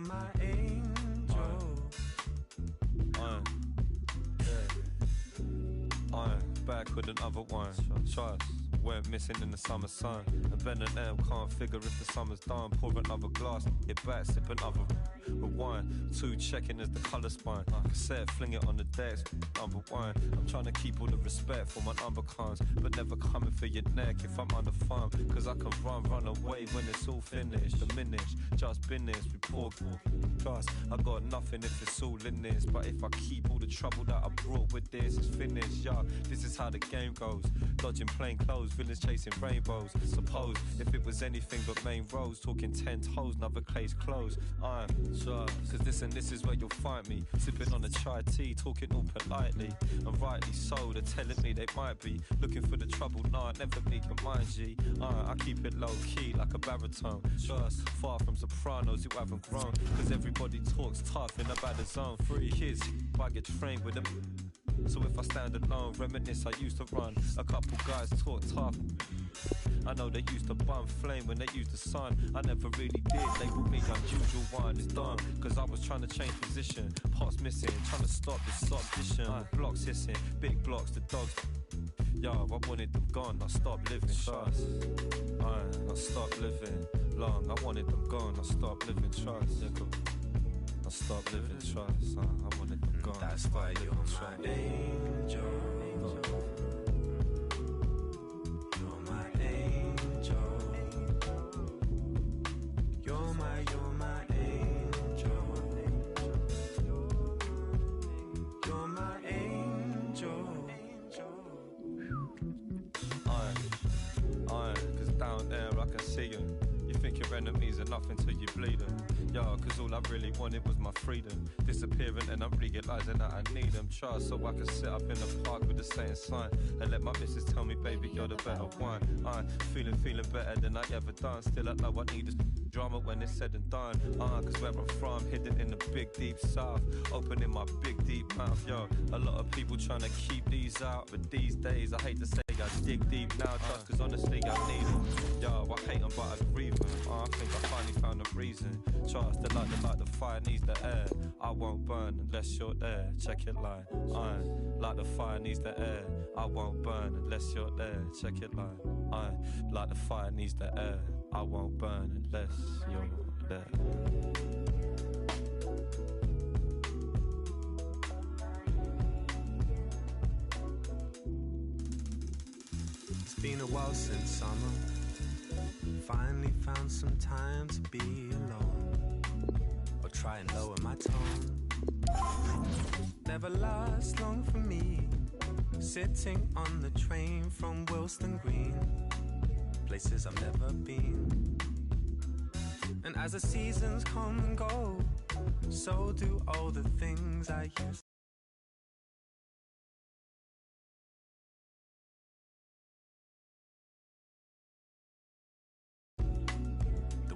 my angel. Back with another one. Trust. Went missing in the summer sun. And Ben and M can't figure if the summer's done. Pour another glass, get back, sip another rewind. 2 checking as the colour spine. Cassette, fling it on the decks, number 1. I'm trying to keep all the respect for my number comes, but never coming for your neck if I'm under farm. Cause I can run away when it's all finished. Diminish, just business, report. Trust, I got nothing if it's all in this. But if I keep all the trouble that I brought with this, it's finished, yeah. This is how the game goes. Dodging plain clothes, villains chasing rainbows. Suppose if it was anything but main roads, talking 10 toes, another case closed. Cause this is where you'll find me, sipping on a chai tea, talking all politely. And rightly so, they're telling me they might be looking for the trouble. Nah, never make your mind, G. I keep it low key like a baritone. Just far from sopranos who haven't grown. Cause everybody talks tough in a bad zone. 3 kids, I get trained with them. So if I stand alone, reminisce I used to run. A couple guys talk tough. I know they used to bum flame when they used the sun. I never really did, label me unusual one. It's done, cause I was trying to change position. Pots missing, trying to stop this subdition. Blocks hissing, big blocks, the dogs. Yo, I wanted them gone, I stopped living. Trust, I stopped living. Long, I wanted them gone, I stopped living. Trust, I stopped living. Trust, I wanted them gone. That's why you're my angel. You're my angel. You're my angel. You're my angel. Cause down there I can see you. You think your enemies are nothing till you bleed them. Yo, cause all I really wanted was my freedom. Disappearing and I'm realizing that I need them. Trust, so I can sit up in the park with the same sign and let my missus tell me, baby, you're the better one. I'm feeling better than I ever done. Still I know I need this drama when it's said and done. Cause where I'm from, hidden in the big deep south, opening my big deep mouth. Yo, a lot of people trying to keep these out, but these days I hate to say I dig deep now. Trust, cause honestly I need them. Yo, I hate them but I grieve them. I think I finally found a reason. Trust, like the fire needs the air. I won't burn unless you're there. Check it line. Like the fire needs the air. I won't burn unless you're there. Check it line. Like the fire needs the air. I won't burn unless you're there. It's been a while since summer. Finally found some time to be alone, or try and lower my tone. Never lasts long for me, sitting on the train from Wilston Green, places I've never been. And as the seasons come and go, so do all the things I used.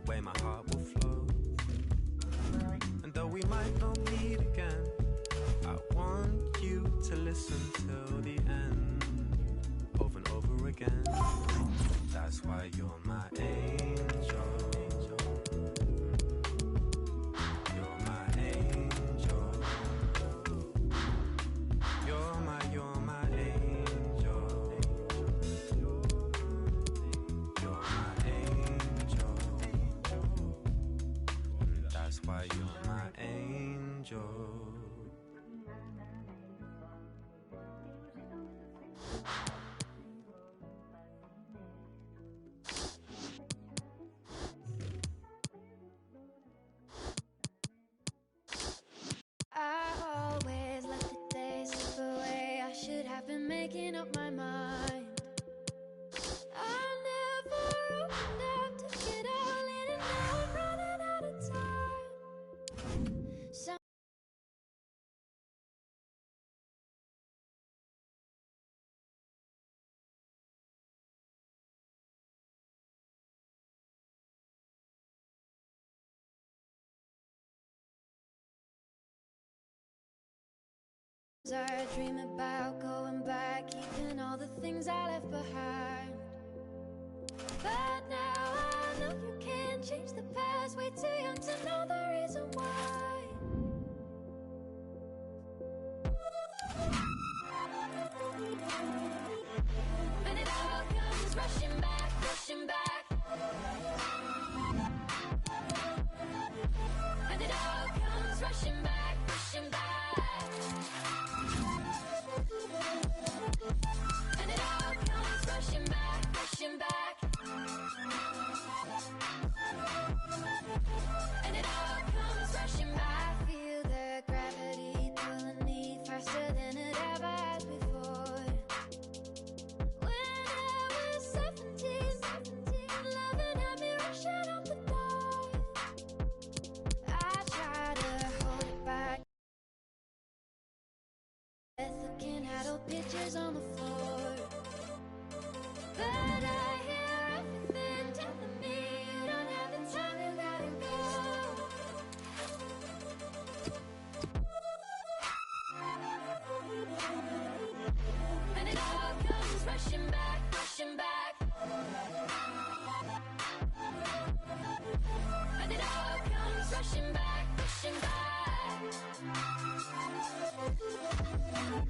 Way my heart will flow. And though we might not meet again, I want you to listen till the end, over and over again. That's why you're my angel. You're my angel. You're my angel. You're my angel. That's why you're my angel. I always let the days slip away. I should have been making up my mind. I never opened up to get all in, and now I'm running out of time. I dream about going back, keeping all the things I left behind. But now I know you can't change the past. Way too young to know the reason why.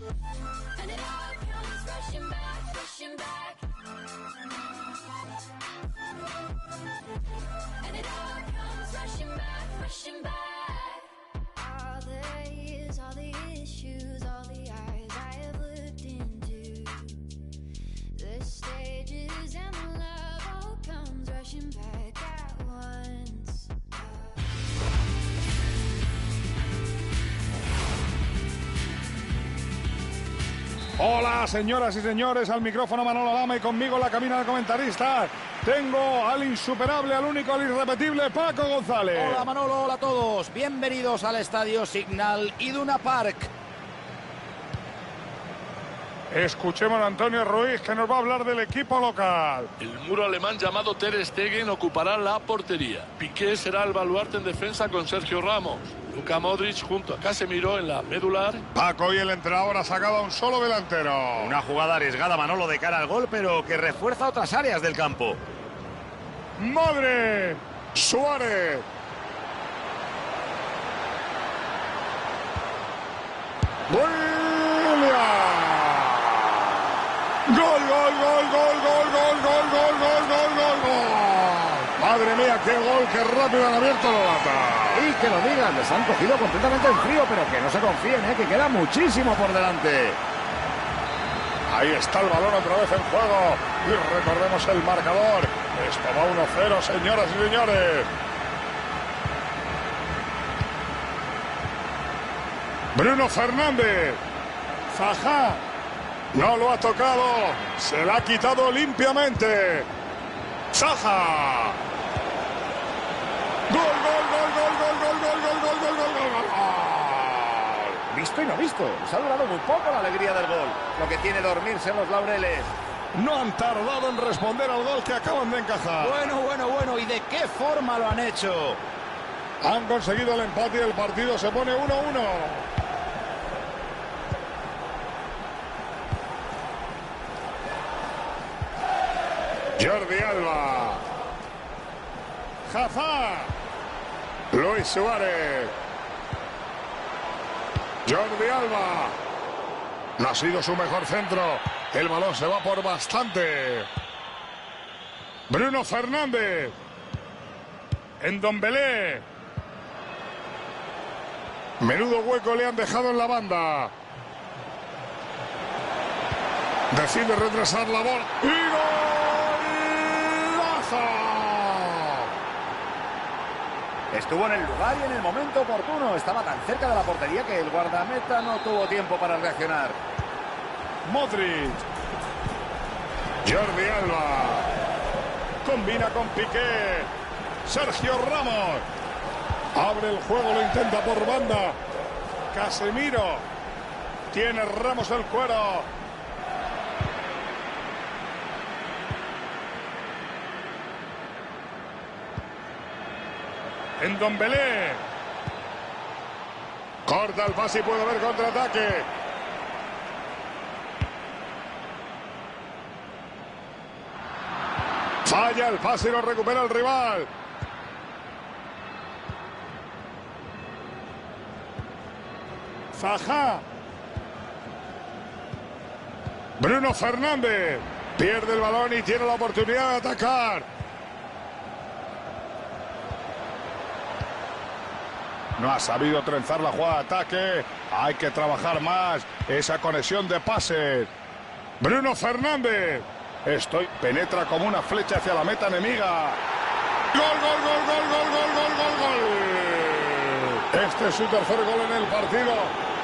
And it all comes rushing back, rushing back. And it all comes rushing back, rushing back. All the years, all the issues, all the eyes I have looked into, the stages and the love all comes rushing back at once. Hola, señoras y señores, al micrófono Manolo Lama y conmigo en la cabina de comentaristas tengo al insuperable, al único, al irrepetible Paco González. Hola Manolo, hola a todos, bienvenidos al Estadio Signal Iduna Park. Escuchemos a Antonio Ruiz, que nos va a hablar del equipo local. El muro alemán llamado Ter Stegen ocupará la portería. Piqué será el baluarte en defensa con Sergio Ramos. Luka Modric junto a Casemiro en la medular. Paco, y el entrenador ha sacado a un solo delantero. Una jugada arriesgada, Manolo, de cara al gol, pero que refuerza otras áreas del campo. ¡Madre! ¡Suárez! ¡William! ¡Gol, gol, gol, gol, gol, gol, gol, gol, gol, gol, gol, gol! ¡Madre mía, qué gol, qué rápido han abierto la lata! Y que lo digan, les han cogido completamente en frío, pero que no se confíen, que queda muchísimo por delante. Ahí está el balón otra vez en juego. Y recordemos el marcador. Esto va 1-0, señoras y señores. Bruno Fernández. Zaha. No lo ha tocado. Se la ha quitado limpiamente. Zaha. Gol, gol, gol, gol, gol, gol, gol, gol, gol, gol, gol, gol, gol. Visto y no visto, les ha durado muy poco la alegría del gol. Lo que tiene dormirse en los laureles. No han tardado en responder al gol que acaban de encajar. Bueno, ¿y de qué forma lo han hecho? Han conseguido el empate y el partido se pone 1-1. Jordi Alba. Hazard. Luis Suárez. Jordi Alba. No ha sido su mejor centro. El balón se va por bastante. Bruno Fernández. Ndombele. Menudo hueco le han dejado en la banda. Decide retrasar la bola. ¡Y golazo! Estuvo en el lugar y en el momento oportuno. Estaba tan cerca de la portería que el guardameta no tuvo tiempo para reaccionar. Modric. Jordi Alba. Combina con Piqué. Sergio Ramos. Abre el juego, lo intenta por banda. Casemiro. Tiene Ramos el cuero. Ndombele. Corta el pase y puede haber contraataque. Falla el pase y lo recupera el rival. Zaha. Bruno Fernández. Pierde el balón y tiene la oportunidad de atacar. No ha sabido trenzar la jugada de ataque. Hay que trabajar más esa conexión de pases. Bruno Fernández. Penetra como una flecha hacia la meta enemiga. ¡Gol, gol, gol, gol, gol, gol, gol, gol, gol! Este es su tercer gol en el partido.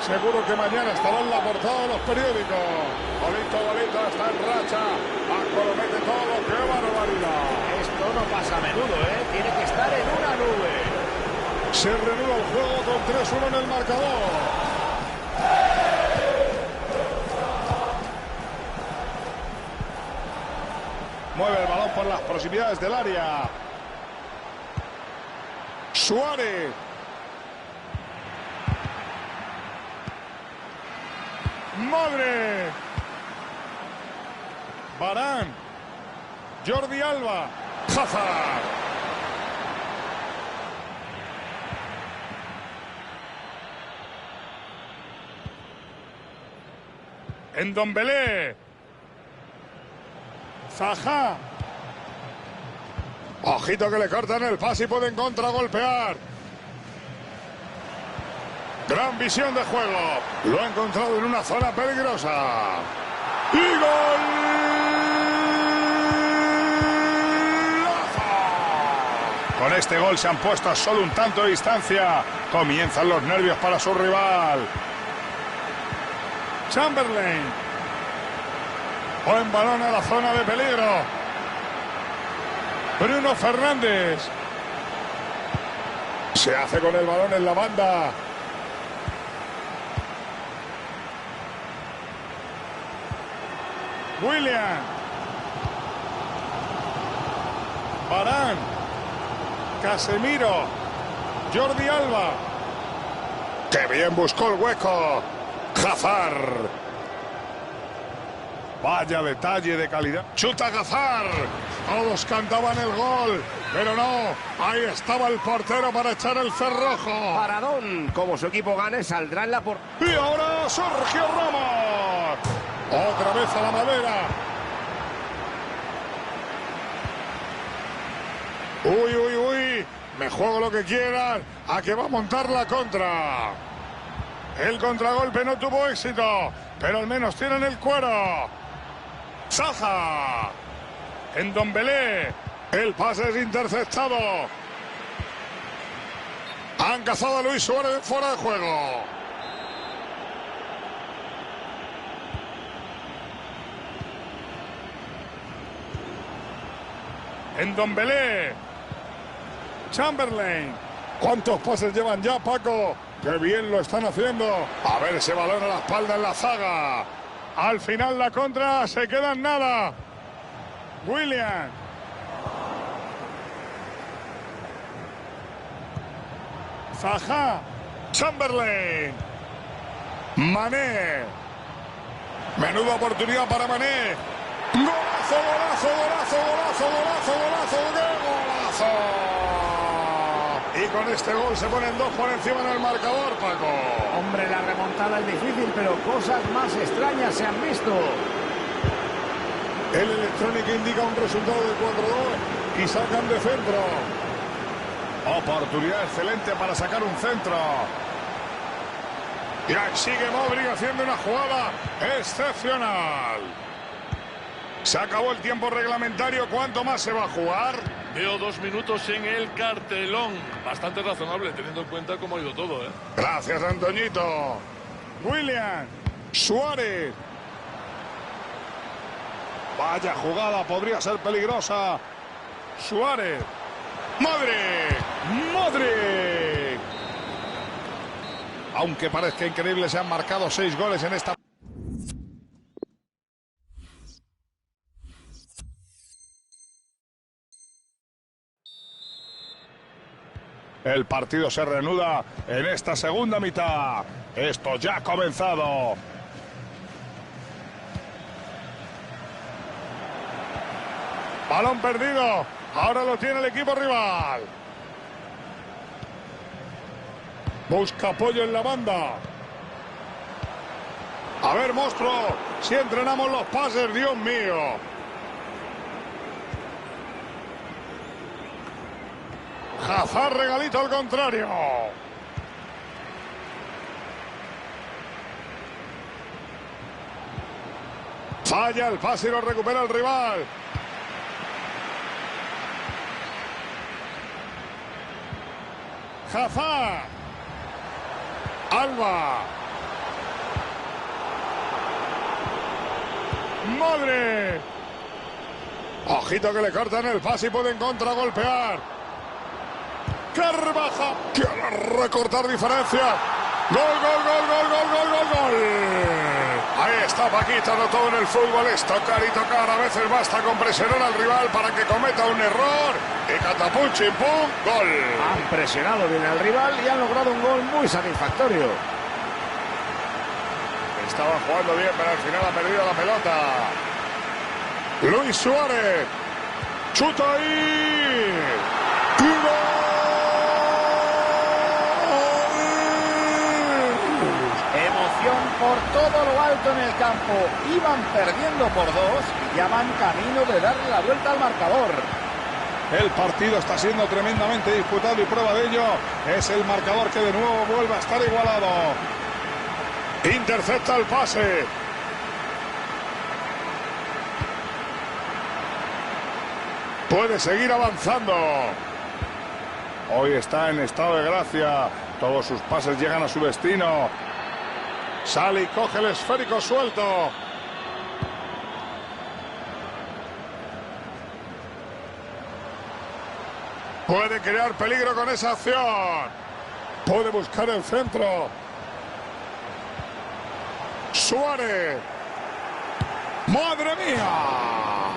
Seguro que mañana estará en la portada de los periódicos. Golito, golito, está en racha. Paco lo mete todo. ¡Qué barbaridad! Esto no pasa a menudo, Tiene que estar en una nube. Se reanuda el juego con 3-1 en el marcador. Mueve el balón por las proximidades del área. Suárez. Madre. Varane. Jordi Alba. Hazard. Ndombele. Zaha. Ojito que le cortan el pase y pueden contragolpear. Gran visión de juego. Lo ha encontrado en una zona peligrosa. ¡Y gol! Con este gol se han puesto a solo un tanto de distancia. Comienzan los nervios para su rival. Chamberlain. Buen balón a la zona de peligro. Bruno Fernández. Se hace con el balón en la banda. William. Varane. Casemiro. Jordi Alba. ¡Qué bien buscó el hueco! Hazard. Vaya detalle de calidad. ¡Chuta Hazard! Todos cantaban el gol, pero no. Ahí estaba el portero para echar el cerrojo. Paradón. Como su equipo gane, saldrá en la Y ahora Sergio Ramos. Otra vez a la madera. Uy, uy, uy. Me juego lo que quieran. A que va a montar la contra. El contragolpe no tuvo éxito, pero al menos tienen el cuero. Zaha. Ndombele. El pase es interceptado. Han cazado a Luis Suárez fuera de juego. Ndombele. Chamberlain. ¿Cuántos pases llevan ya, Paco? ¡Qué bien lo están haciendo! A ver ese balón a la espalda en la zaga. Al final la contra se queda en nada. William. Zaha. Chamberlain. Mané. Menuda oportunidad para Mané. ¡Golazo, golazo, golazo, golazo, golazo, golazo! ¡Qué golazo! Y con este gol se ponen 2 por encima en el marcador, Paco. Hombre, la remontada es difícil, pero cosas más extrañas se han visto. El electrónico indica un resultado de 4-2 y sacan de centro. Oportunidad excelente para sacar un centro. Y ahí sigue Modric haciendo una jugada excepcional. Se acabó el tiempo reglamentario. ¿Cuánto más se va a jugar? Veo 2 minutos en el cartelón. Bastante razonable, teniendo en cuenta cómo ha ido todo, ¿eh? Gracias, Antoñito. William. Suárez. Vaya jugada, podría ser peligrosa. Suárez. Modric. Modric. Aunque parezca increíble, se han marcado 6 goles en esta... El partido se reanuda en esta segunda mitad. Esto ya ha comenzado. Balón perdido. Ahora lo tiene el equipo rival. Busca apoyo en la banda. A ver, monstruo. Si entrenamos los pases, Dios mío. Hazard regalito al contrario. Falla el pase y lo recupera el rival. Hazard. Alba. Modric. Ojito que le cortan el pase y pueden contragolpear. Carvajal. Quiere recortar diferencia. Gol, gol, gol, gol, gol, gol, gol, gol. Ahí está Paquito, no todo en el fútbol es tocar y tocar. A veces basta con presionar al rival para que cometa un error. Y catapum, chimpum, gol. Han presionado bien al rival y han logrado un gol muy satisfactorio. Estaba jugando bien, pero al final ha perdido la pelota. Luis Suárez. Chuta ahí. ¡Y gol! afición por todo lo alto en el campo. Iban perdiendo por 2 y ya van camino de darle la vuelta al marcador. El partido está siendo tremendamente disputado y prueba de ello es el marcador que de nuevo vuelve a estar igualado. Intercepta el pase. Puede seguir avanzando. Hoy está en estado de gracia. Todos sus pases llegan a su destino. Sale y coge el esférico suelto. Puede crear peligro con esa acción. Puede buscar el centro. Suárez. ¡Madre mía!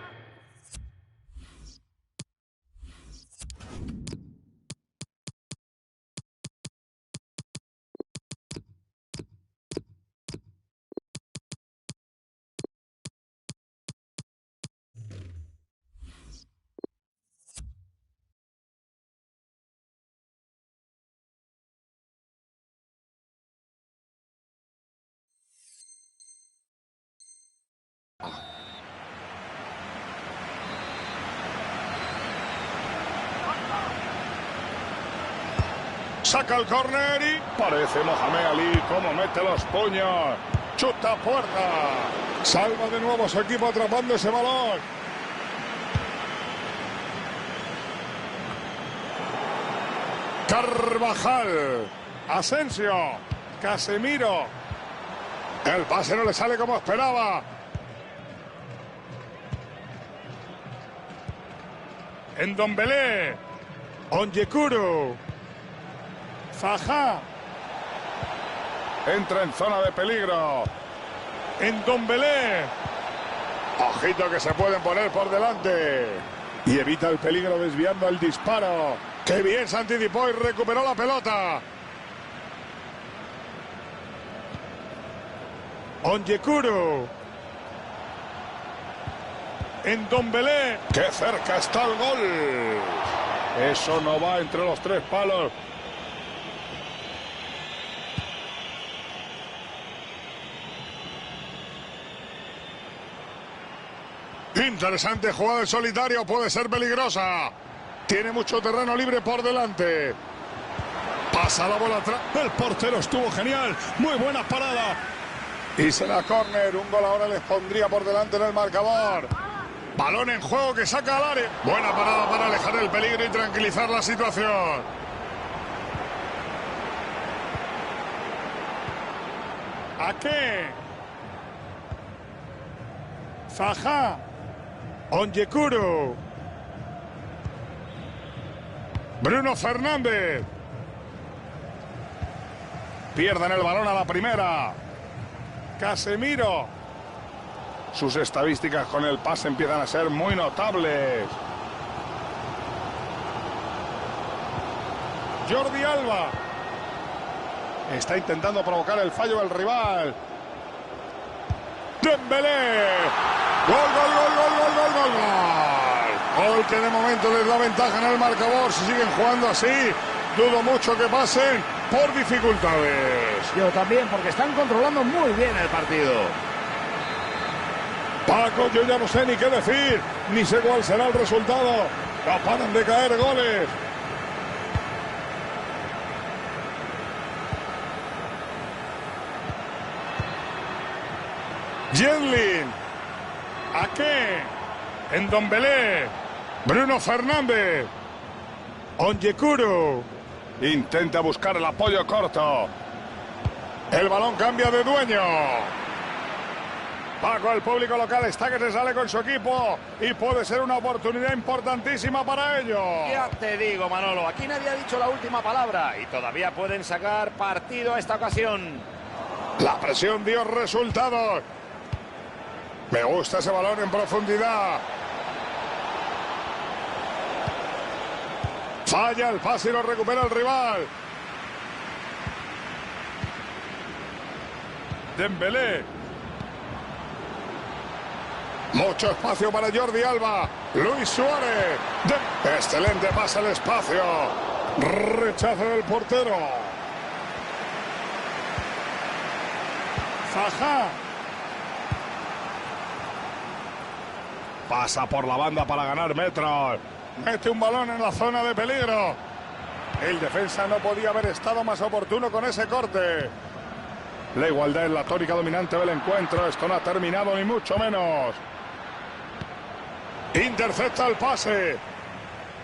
Saca el córner y parece Mohamed Ali cómo mete los puños. Chuta puerta. Salva de nuevo su equipo atrapando ese balón. Carvajal. Asensio. Casemiro. El pase no le sale como esperaba. Ndombele. Onyekuru. Zaha. Entra en zona de peligro. Ndombele. Ojito que se pueden poner por delante. Y evita el peligro desviando el disparo. ¡Qué bien se anticipó y recuperó la pelota! Onyekuru. Ndombele. ¡Qué cerca está el gol! Eso no va entre los 3 palos. Interesante jugada en solitario, puede ser peligrosa. Tiene mucho terreno libre por delante. Pasa la bola atrás. El portero estuvo genial. Muy buena parada. Y será córner. Un gol ahora les pondría por delante en el marcador. Balón en juego que saca al área. Buena parada para alejar el peligro y tranquilizar la situación. ¿A qué? Zaha. Onyekuru. Bruno Fernández. Pierden el balón a la primera. Casemiro. Sus estadísticas con el pase empiezan a ser muy notables. Jordi Alba. Está intentando provocar el fallo del rival. Dembélé. Gol, gol, gol, gol, gol, gol, gol, gol. Gol que de momento les da ventaja en el marcador. Si siguen jugando así, dudo mucho que pasen por dificultades. Yo también, porque están controlando muy bien el partido. Paco, yo ya no sé ni qué decir, ni sé cuál será el resultado. No paran de caer goles. Yedlin. ¿A qué? Ndombele. Bruno Fernández. Onyekuru. Intenta buscar el apoyo corto. El balón cambia de dueño. Paco, el público local está que se sale con su equipo y puede ser una oportunidad importantísima para ellos. Ya te digo, Manolo, aquí nadie ha dicho la última palabra y todavía pueden sacar partido a esta ocasión. La presión dio resultados. Me gusta ese balón en profundidad. Falla el pase y lo recupera el rival. Dembélé. Mucho espacio para Jordi Alba. Luis Suárez. Excelente pase al espacio. Rechazo del portero. Zaha. Pasa por la banda para ganar metros. Mete un balón en la zona de peligro. El defensa no podía haber estado más oportuno con ese corte. La igualdad es la tónica dominante del encuentro. Esto no ha terminado ni mucho menos. Intercepta el pase.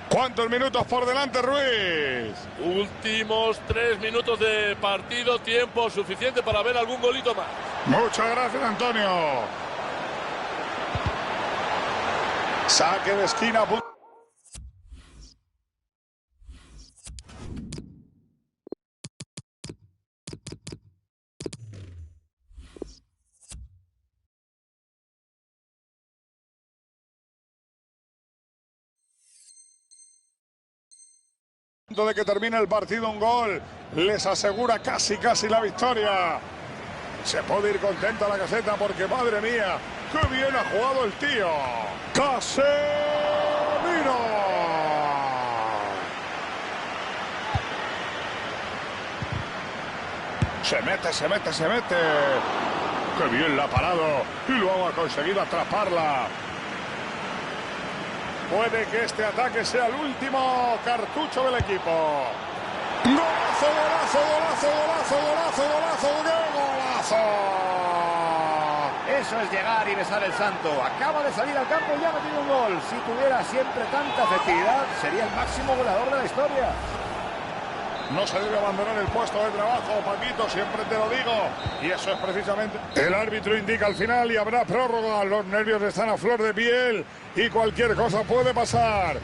¿Cuántos minutos por delante, Ruiz? Últimos 3 minutos de partido, tiempo suficiente para ver algún golito más. Muchas gracias, Antonio. Saque de esquina. De que termine el partido, un gol les asegura casi la victoria. Se puede ir contenta la caseta porque, madre mía, qué bien ha jugado el tío. ¡Casemiro! Se mete. ¡Qué bien la ha parado! Y luego ha conseguido atraparla. Puede que este ataque sea el último cartucho del equipo. ¡Golazo! ¡Qué golazo! Eso es llegar y besar el santo. Acaba de salir al campo y ya ha metido un gol. Si tuviera siempre tanta efectividad, sería el máximo goleador de la historia. No se debe abandonar el puesto de trabajo, Paquito, siempre te lo digo. Y eso es precisamente... El árbitro indica al final y habrá prórroga. Los nervios están a flor de piel y cualquier cosa puede pasar.